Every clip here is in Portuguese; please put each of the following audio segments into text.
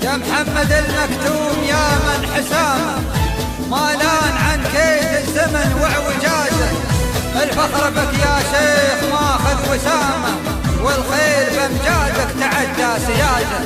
يا محمد المكتوم يا من حسامه ما لان عن كيد الزمن وعوجاجه، الفخر بك يا شيخ ماخذ وسامه، والخير بامجادك تعدى سياجه.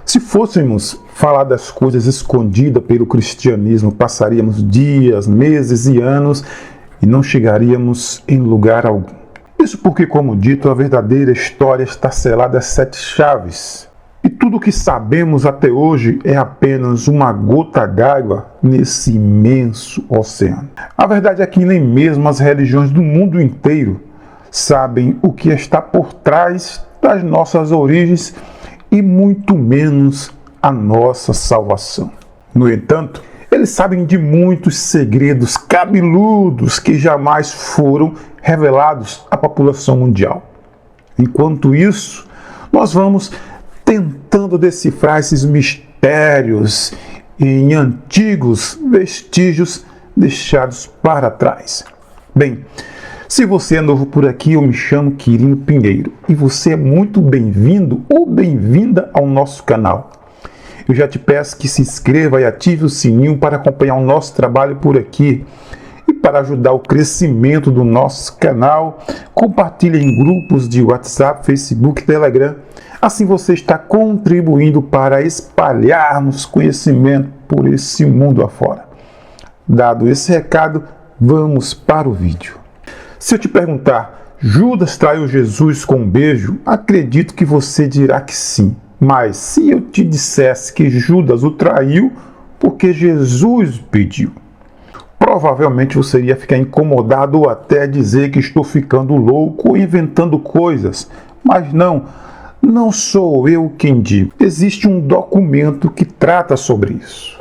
Se fôssemos falar das coisas escondidas pelo cristianismo, passaríamos dias, meses e anos e não chegaríamos em lugar algum. Isso porque, como dito, a verdadeira história está selada a 7 chaves. E tudo o que sabemos até hoje é apenas uma gota d'água nesse imenso oceano. A verdade é que nem mesmo as religiões do mundo inteiro sabem o que está por trás das nossas origens e muito menos a nossa salvação. No entanto, eles sabem de muitos segredos cabeludos que jamais foram revelados à população mundial. Enquanto isso, nós vamos tentando decifrar esses mistérios em antigos vestígios deixados para trás. Bem, se você é novo por aqui, eu me chamo Quirino Pinheiro e você é muito bem-vindo ou bem-vinda ao nosso canal. Eu já te peço que se inscreva e ative o sininho para acompanhar o nosso trabalho por aqui. E para ajudar o crescimento do nosso canal, compartilhe em grupos de WhatsApp, Facebook e Telegram. Assim você está contribuindo para espalharmos conhecimento por esse mundo afora. Dado esse recado, vamos para o vídeo. Se eu te perguntar, Judas traiu Jesus com um beijo? Acredito que você dirá que sim. Mas se eu te dissesse que Judas o traiu porque Jesus pediu, provavelmente você iria ficar incomodado ou até dizer que estou ficando louco ou inventando coisas. Mas não sou eu quem digo. Existe um documento que trata sobre isso.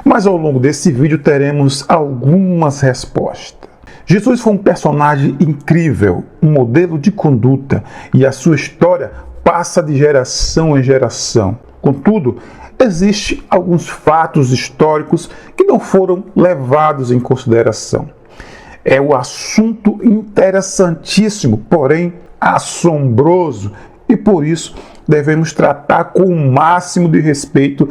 Mas ao longo desse vídeo teremos algumas respostas. Jesus foi um personagem incrível, um modelo de conduta, e a sua história passa de geração em geração. Contudo, existem alguns fatos históricos que não foram levados em consideração. É um assunto interessantíssimo, porém assombroso, e por isso devemos tratar com o máximo de respeito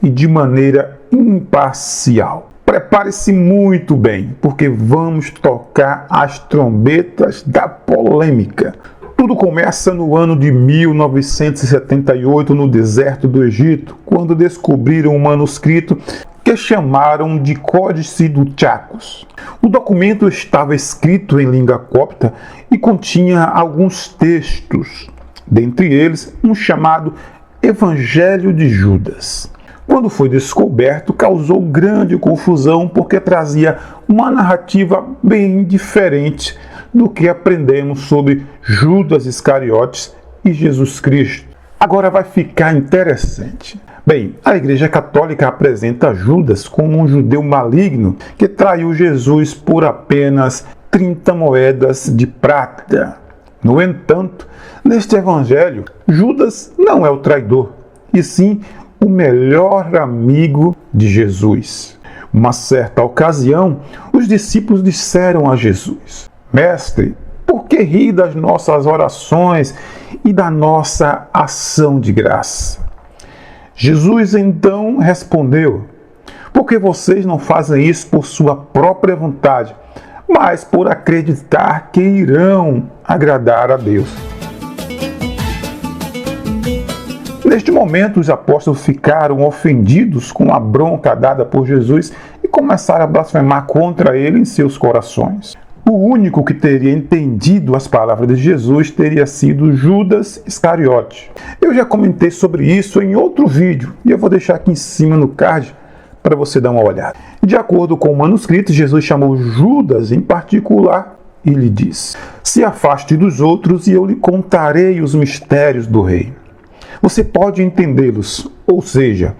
e de maneira imparcial. Prepare-se muito bem, porque vamos tocar as trombetas da polêmica. Tudo começa no ano de 1978, no deserto do Egito, quando descobriram um manuscrito que chamaram de Códice do Chacos. O documento estava escrito em língua copta e continha alguns textos, dentre eles um chamado Evangelho de Judas. Quando foi descoberto, causou grande confusão porque trazia uma narrativa bem diferente do que aprendemos sobre Judas Iscariotes e Jesus Cristo. Agora vai ficar interessante. Bem, a Igreja Católica apresenta Judas como um judeu maligno que traiu Jesus por apenas 30 moedas de prata. No entanto, neste evangelho, Judas não é o traidor, e sim o melhor amigo de Jesus. Uma certa ocasião, os discípulos disseram a Jesus: Mestre, por que ri das nossas orações e da nossa ação de graça? Jesus então respondeu: porque vocês não fazem isso por sua própria vontade, mas por acreditar que irão agradar a Deus. Neste momento, os apóstolos ficaram ofendidos com a bronca dada por Jesus e começaram a blasfemar contra ele em seus corações. O único que teria entendido as palavras de Jesus teria sido Judas Iscariote. Eu já comentei sobre isso em outro vídeo e eu vou deixar aqui em cima no card para você dar uma olhada. De acordo com o manuscrito, Jesus chamou Judas em particular e lhe disse: se afaste dos outros e eu lhe contarei os mistérios do reino. Você pode entendê-los, ou seja,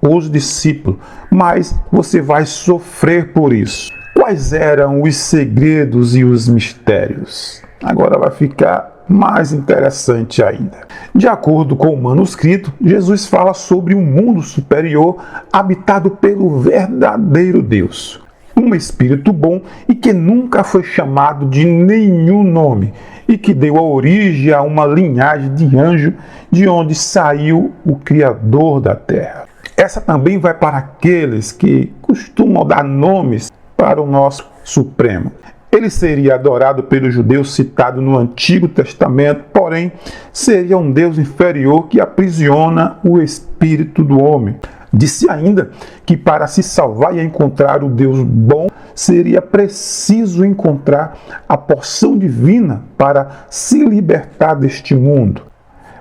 os discípulos, mas você vai sofrer por isso. Quais eram os segredos e os mistérios? Agora vai ficar mais interessante ainda. De acordo com o manuscrito, Jesus fala sobre um mundo superior habitado pelo verdadeiro Deus, um espírito bom e que nunca foi chamado de nenhum nome e que deu origem a uma linhagem de anjo de onde saiu o Criador da terra. Essa também vai para aqueles que costumam dar nomes para o nosso Supremo. Ele seria adorado pelos judeus citado no Antigo Testamento, porém seria um Deus inferior que aprisiona o espírito do homem. Disse ainda que para se salvar e encontrar o Deus bom, seria preciso encontrar a porção divina para se libertar deste mundo.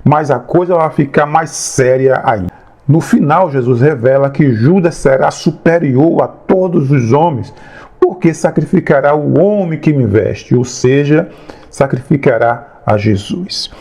Mas a coisa vai ficar mais séria ainda. No final, Jesus revela que Judas será superior a todos os homens, porque sacrificará o homem que me veste, ou seja, sacrificará a Jesus.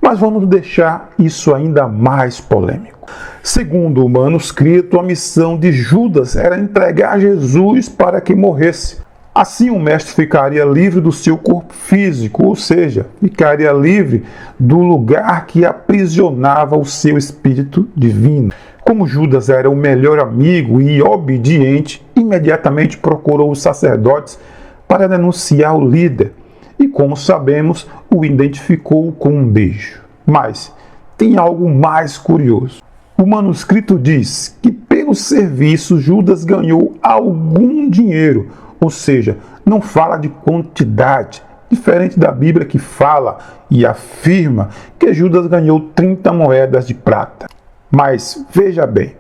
Mas vamos deixar isso ainda mais polêmico. Segundo o manuscrito, a missão de Judas era entregar Jesus para que morresse. Assim o mestre ficaria livre do seu corpo físico, ou seja, ficaria livre do lugar que aprisionava o seu espírito divino. Como Judas era o melhor amigo e obediente, imediatamente procurou os sacerdotes para denunciar o líder e, como sabemos, o identificou com um beijo. Mas tem algo mais curioso. O manuscrito diz que pelo serviço Judas ganhou algum dinheiro, ou seja, não fala de quantidade, diferente da Bíblia que fala e afirma que Judas ganhou 30 moedas de prata. Mas veja bem,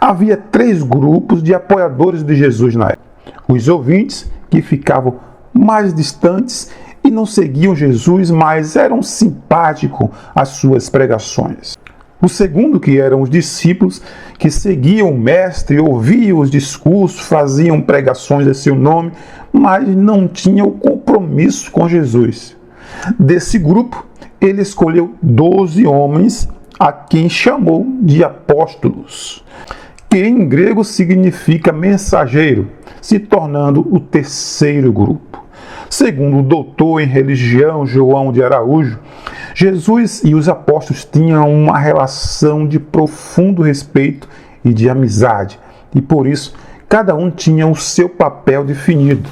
havia 3 grupos de apoiadores de Jesus na época. Os ouvintes, que ficavam mais distantes e não seguiam Jesus, mas eram simpáticos às suas pregações. O segundo, que eram os discípulos, que seguiam o mestre, ouviam os discursos, faziam pregações em seu nome, mas não tinham compromisso com Jesus. Desse grupo, ele escolheu 12 homens, a quem chamou de apóstolos, que em grego significa mensageiro, se tornando o terceiro grupo. Segundo o doutor em religião João de Araújo, Jesus e os apóstolos tinham uma relação de profundo respeito e de amizade, e por isso cada um tinha o seu papel definido.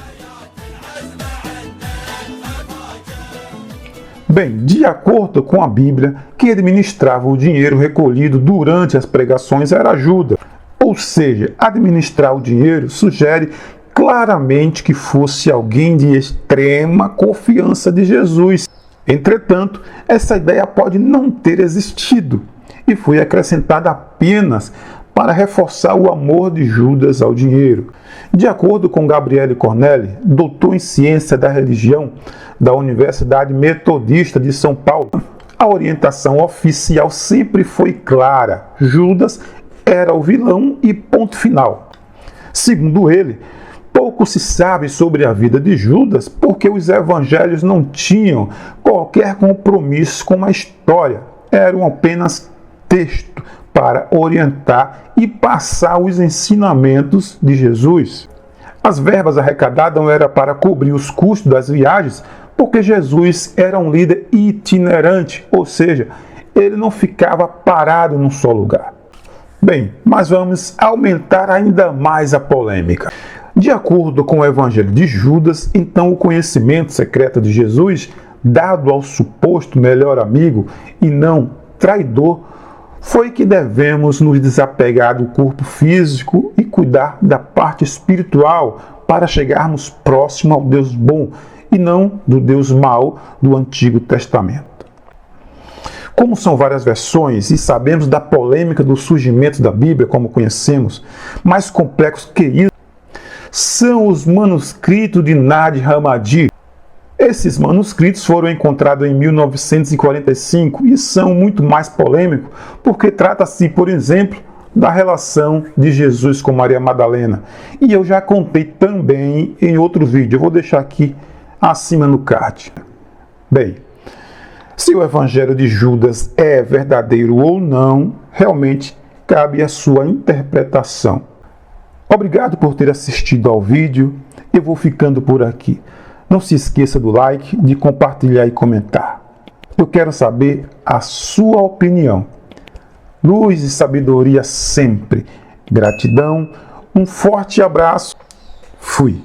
Bem, de acordo com a Bíblia, quem administrava o dinheiro recolhido durante as pregações era Judas. Ou seja, administrar o dinheiro sugere claramente que fosse alguém de extrema confiança de Jesus. Entretanto, essa ideia pode não ter existido e foi acrescentada apenas para reforçar o amor de Judas ao dinheiro. De acordo com Gabriele Cornelli, doutor em ciência da religião da Universidade Metodista de São Paulo, a orientação oficial sempre foi clara: Judas era o vilão e ponto final. Segundo ele, pouco se sabe sobre a vida de Judas porque os evangelhos não tinham qualquer compromisso com a história, eram apenas texto para orientar e passar os ensinamentos de Jesus. As verbas arrecadadas eram para cobrir os custos das viagens, porque Jesus era um líder itinerante, ou seja, ele não ficava parado num só lugar. Bem, mas vamos aumentar ainda mais a polêmica. De acordo com o Evangelho de Judas, então o conhecimento secreto de Jesus, dado ao suposto melhor amigo e não traidor, foi que devemos nos desapegar do corpo físico e cuidar da parte espiritual para chegarmos próximo ao Deus bom e não do Deus mau do Antigo Testamento. Como são várias versões e sabemos da polêmica do surgimento da Bíblia, como conhecemos, mais complexo que isso são os manuscritos de Nad Hammadi. Esses manuscritos foram encontrados em 1945 e são muito mais polêmicos porque trata-se, por exemplo, da relação de Jesus com Maria Madalena. E eu já contei também em outro vídeo, eu vou deixar aqui acima no card. Bem, Se o evangelho de Judas é verdadeiro ou não, realmente cabe à sua interpretação. Obrigado por ter assistido ao vídeo. Eu vou ficando por aqui. Não se esqueça do like, de compartilhar e comentar. Eu quero saber a sua opinião. Luz e sabedoria sempre. Gratidão, um forte abraço. Fui.